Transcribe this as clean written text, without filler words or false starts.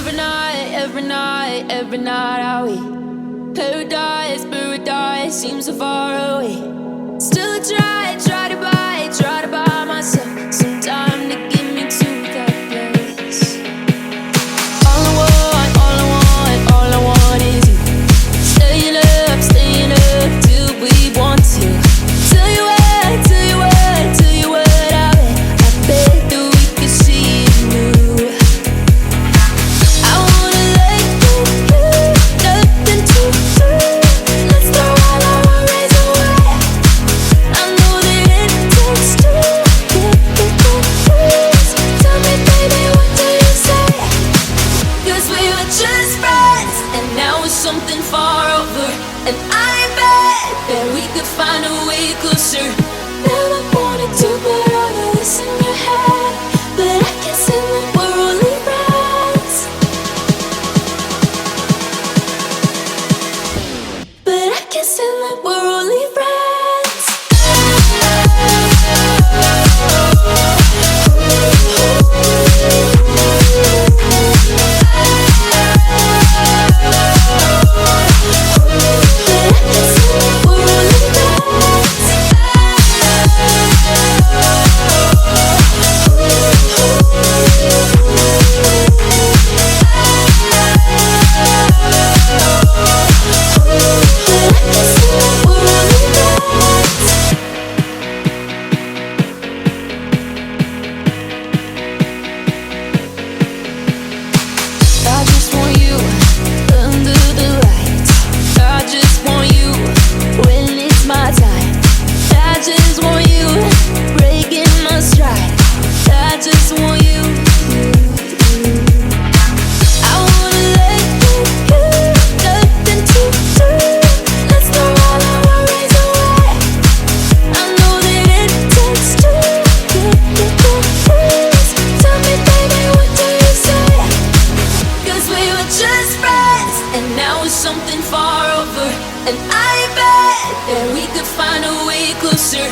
every night are we paradise seems so far away. Still try to buy myself some time to get me to that place. All I want is you. Staying up till we want to. Tell you what, I bet that we could see it new. I wanna let you, nothing to do. Let's throw all our worries away. I know that it takes two to get confused. Tell me, baby, what do you say? 'Cause we were just friends, and now it's something far over. And I bet that we could find a way closer. Never wanted to put all of this in your head, but I can't say that we're only friends. But I can't say that we're only friends. I just want you under the lights. I just want you when it's my time. I just want you breaking my stride. I just want you. I wanna let you, nothing to do. Let's throw all our worries away. I know that it takes two to get confused. Tell me, baby, what do you say? 'Cause we were just friends, and now it's something far over. And I bet that we could find a way closer.